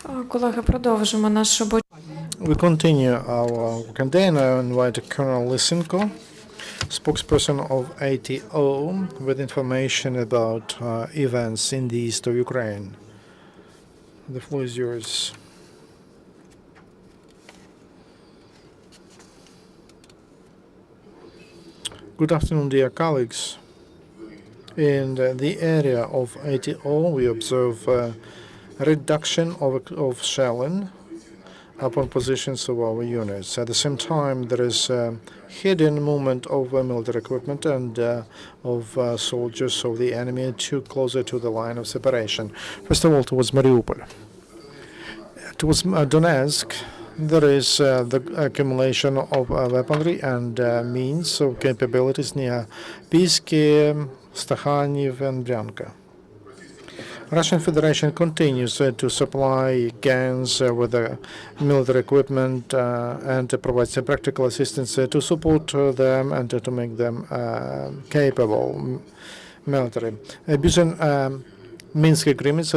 Колеги, продовжимо наш робочий. We continue our campaign. I invite Colonel Lysenko, spokesperson of ATO, with information about events in the east of Ukraine. The floor is yours. Good afternoon, dear colleagues. In the area of ATO, we observe reduction of shelling upon positions of our units. At the same time, there is hidden movement of military equipment and of soldiers of the enemy closer to the line of separation. First of all, towards Mariupol. Towards Donetsk, there is the accumulation of weaponry and means of capabilities near Piski, Stakhanov, and Bryanka. Russian Federation continues to supply gangs with military equipment and provides practical assistance to support them and to make them capable military. Abusing Minsk agreements,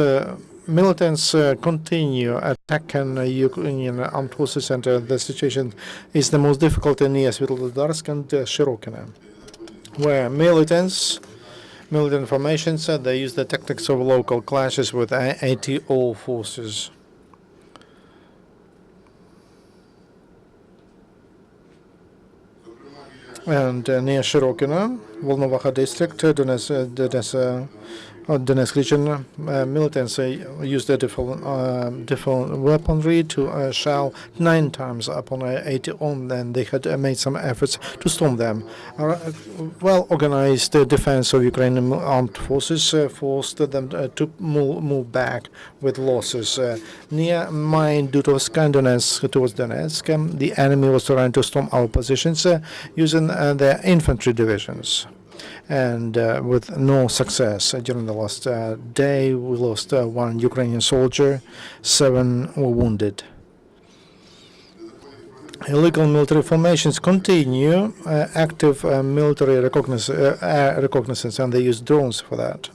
militants continue attacking Ukrainian armed forces, and the situation is the most difficult near Svitlodarsk and Shirokino, where militant formations they use the tactics of local clashes with ATO forces. And near Shirokino, Volnovakha district, Donetsk region, militants used different weaponry to shell 9 times upon ATO, and they had made some efforts to storm them. Well-organized defense of Ukrainian armed forces forced them to move back with losses. Near Dutovsk and Donetsk, towards Donetsk, the enemy was trying to storm our positions using their infantry divisions. And with no success. During the last day, we lost 1 Ukrainian soldier, 7 were wounded. Illegal military formations continue active military reconnaissance, and they use drones for that.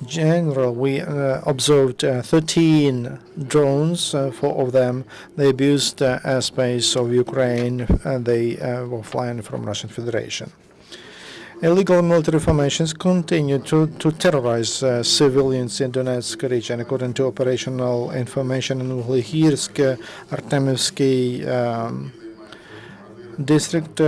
In general, we observed 13 drones. 4 of them, they abused airspace of Ukraine, and they were flying from Russian Federation. Illegal military formations continue to terrorize civilians in Donetsk region. According to operational information in Uglihirsk, Artemivsky district,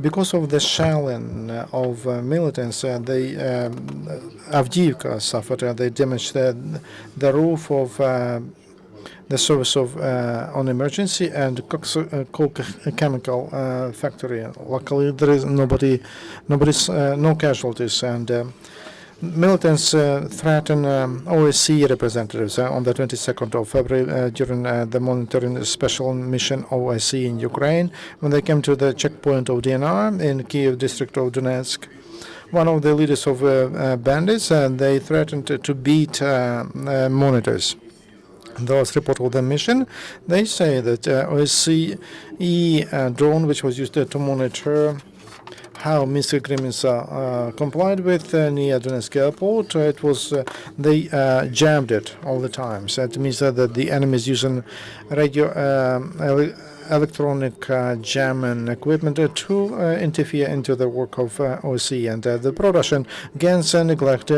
because of the shelling of militants, Avdiivka suffered. They damaged the roof of the service of on emergency and coke chemical factory. Luckily, there is no casualties, and militants threaten OSCE representatives on the 22nd of February during the monitoring special mission OSCE in Ukraine when they came to the checkpoint of DNR in Kiev district of Donetsk. One of the leaders of bandits, they threatened to beat monitors. The last report of the mission, they say that OSCE drone, which was used to monitor how Minsk agreements are complied with near Donetsk airport, they jammed it all the time. So it means that the enemy is using radio electronic jamming equipment to interfere into the work of OSCE, and the pro-Russian gangs neglect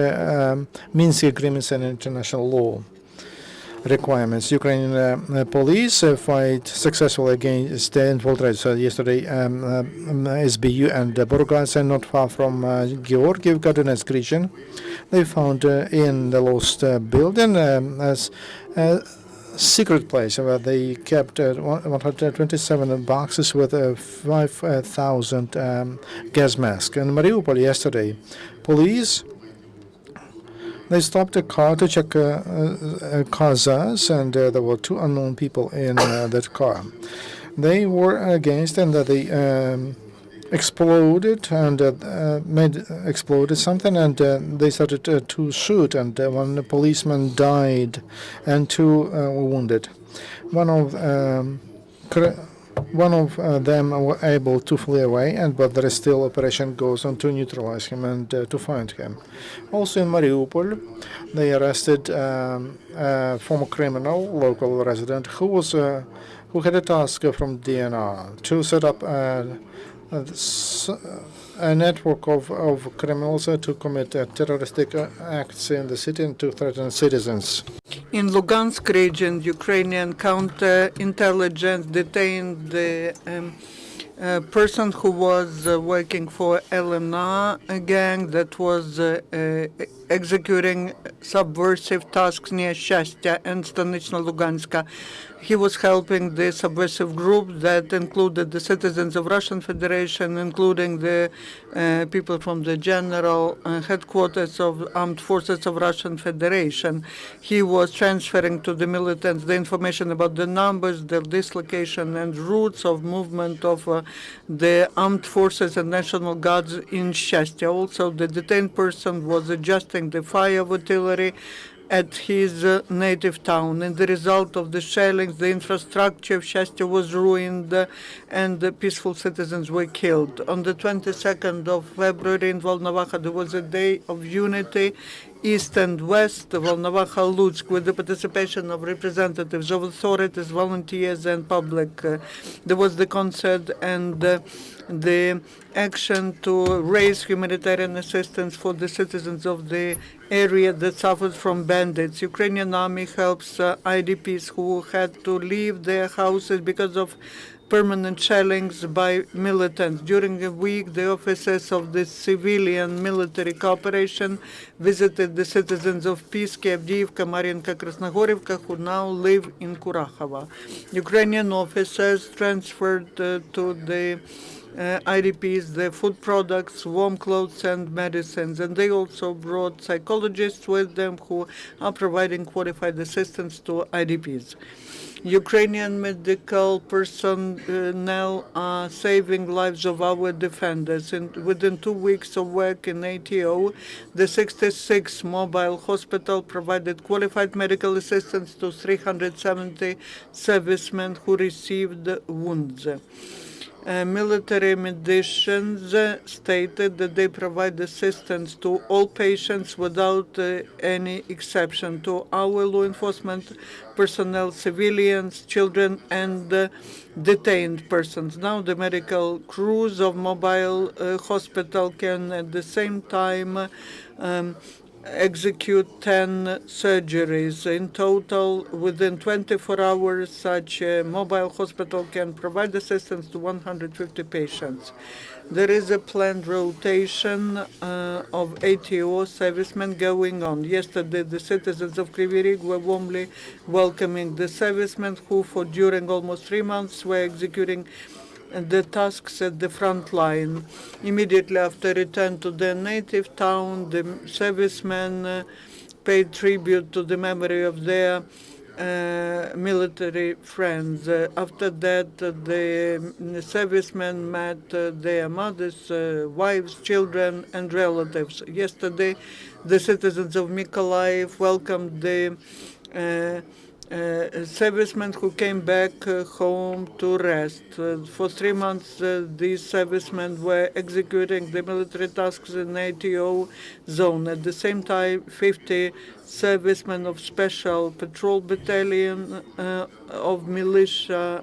Minsk agreements and international law requirements. Ukrainian police fight successfully against the infiltrators. Yesterday, SBU and Burgas, and not far from Georgievka, Donetsk region, they found in the lost building as a secret place where they kept 127 boxes with 5,000 gas masks. In Mariupol yesterday, police, they stopped a car to check Kazas, and there were 2 unknown people in that car. They were against, and they exploded and exploded something, and they started to shoot, and 1 policeman died and 2 were wounded. One of One of them were able to flee away, but there is still operation goes on to neutralize him and to find him. Also in Mariupol, they arrested a former criminal, local resident, who had a task from DNR to set up a network of criminals to commit terroristic acts in the city and to threaten citizens. In Lugansk region, Ukrainian counterintelligence detained the person who was working for LNA, a gang that was executing subversive tasks near Shastya and Stanично Luganska. He was helping the subversive group that included the citizens of Russian Federation, including the people from the general headquarters of Armed Forces of Russian Federation. He was transferring to the militants the information about the numbers, their dislocation, and routes of movement of the armed forces and National Guards in Shastya. Also, the detained person was adjusting the fire of artillery at his native town. And the result of the shellings, the infrastructure of Shastya was ruined and the peaceful citizens were killed. On the 22nd of February in Volnovakha, there was a day of unity, east and west, Volnovakha, Lutsk, with the participation of representatives of authorities, volunteers, and public. There was the concert and the action to raise humanitarian assistance for the citizens of the area that suffers from bandits. Ukrainian army helps IDPs who had to leave their houses because of permanent shellings by militants. During a week, the officers of the civilian military cooperation visited the citizens of Piski, Avdiivka, Mariinka, Krasnogorivka, who now live in Kurakhova. Ukrainian officers transferred to the IDPs, the food products, warm clothes, and medicines. And they also brought psychologists with them who are providing qualified assistance to IDPs. Ukrainian medical personnel are saving lives of our defenders. And within 2 weeks of work in ATO, the 66 mobile hospital provided qualified medical assistance to 370 servicemen who received wounds. Military medicines stated that they provide assistance to all patients without any exception, to our law enforcement personnel, civilians, children, and detained persons. Now the medical crews of mobile hospital can at the same time execute 10 surgeries. In total, within 24 hours, such a mobile hospital can provide assistance to 150 patients. There is a planned rotation of ATO servicemen going on. Yesterday, the citizens of Kryvyi Rih were warmly welcoming the servicemen who, for during almost 3 months, were executing the tasks at the front line. Immediately after return to their native town, the servicemen paid tribute to the memory of their military friends. After that, the servicemen met their mothers, wives, children, and relatives. Yesterday, the citizens of Mykolaiv welcomed the servicemen who came back home to rest. For 3 months, these servicemen were executing the military tasks in ATO zone. At the same time, 50 servicemen of Special Patrol Battalion of militia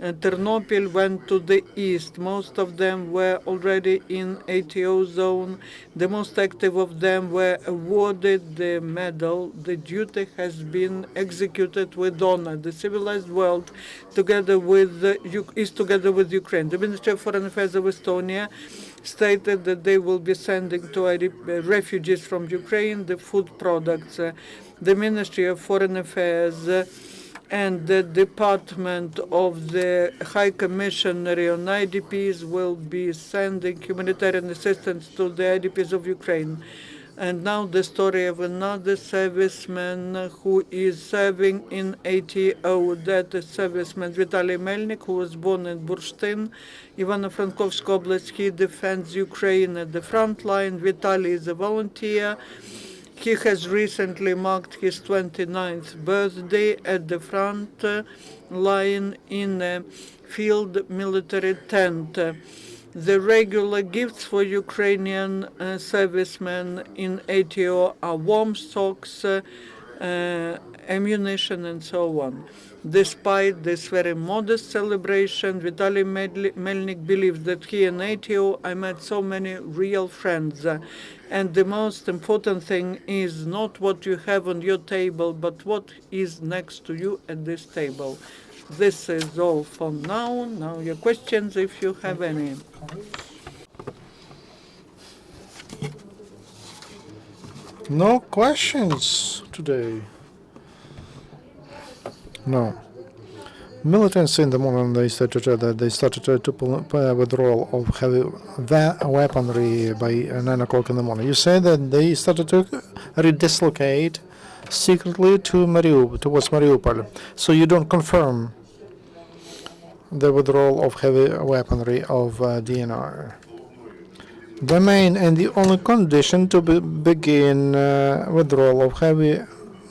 Ternopil went to the east. Most of them were already in ATO zone. The most active of them were awarded the medal. The duty has been executed with honor. The civilized world is together with Ukraine. The Ministry of Foreign Affairs of Estonia stated that they will be sending to refugees from Ukraine the food products. The Ministry of Foreign Affairs and the Department of the High Commissioner on IDPs will be sending humanitarian assistance to the IDPs of Ukraine. And now the story of another serviceman who is serving in ATO. That is serviceman Vitaly Melnik, who was born in Burштyn, Ivano-Frankivsk Oblast. He defends Ukraine at the front line. Vitaly is a volunteer. He has recently marked his 29th birthday at the front line in a field military tent. The regular gifts for Ukrainian servicemen in ATO are warm socks, ammunition, and so on. Despite this very modest celebration, Vitaly Melnik believes that he and ATO I met so many real friends. And the most important thing is not what you have on your table, but what is next to you at this table. This is all for now. Now your questions, if you have any. No questions today. No. Militants in the morning they started to withdrawal of heavy weaponry by 9 o'clock in the morning. You say that they started to redislocate secretly to towards Mariupol. So you don't confirm the withdrawal of heavy weaponry of DNR. The main and the only condition to begin withdrawal of heavy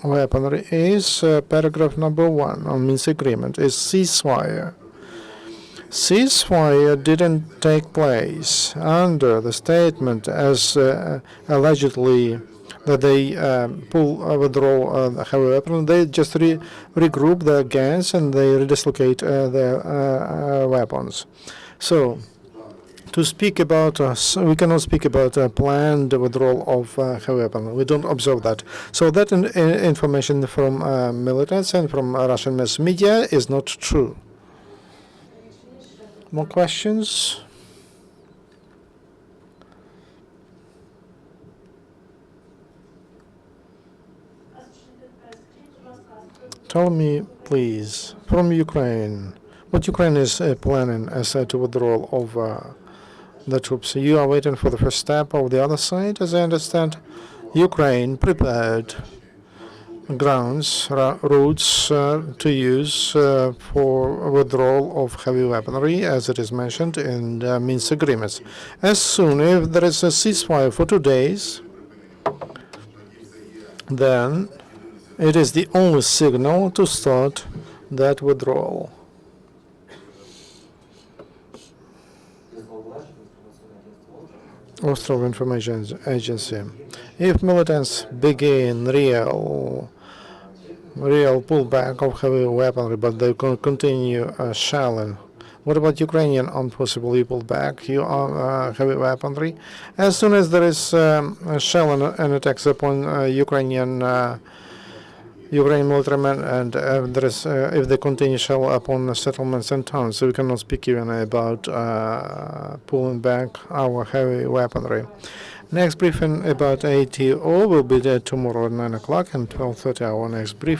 weaponry is paragraph number 1 on Minsk agreement is ceasefire. Ceasefire didn't take place under the statement as allegedly that they withdraw heavy weapons. They just regroup their gangs and they redislocate their weapons. So to speak about we cannot speak about a planned withdrawal of heavy weapons. We don't observe that. So that information from militants and from Russian mass media is not true. More questions? Tell me, please, from Ukraine, what Ukraine is planning as to withdrawal of the troops. You are waiting for the first step of the other side, as I understand. Ukraine prepared grounds, routes to use for withdrawal of heavy weaponry, as it is mentioned in the Minsk agreements. As soon as there is a ceasefire for 2 days, then it is the only signal to start that withdrawal. Ostrov Information Agency. If militants begin real pullback of heavy weaponry, but they continue shelling, what about Ukrainian armed forces? Will you pull back heavy weaponry? As soon as there is shelling and attacks upon Ukrainian military men, and if they continue shell upon settlements and towns, so we cannot speak even about pulling back our heavy weaponry. Next briefing about ATO will be there tomorrow at 9 o'clock and 12:30 our next briefing.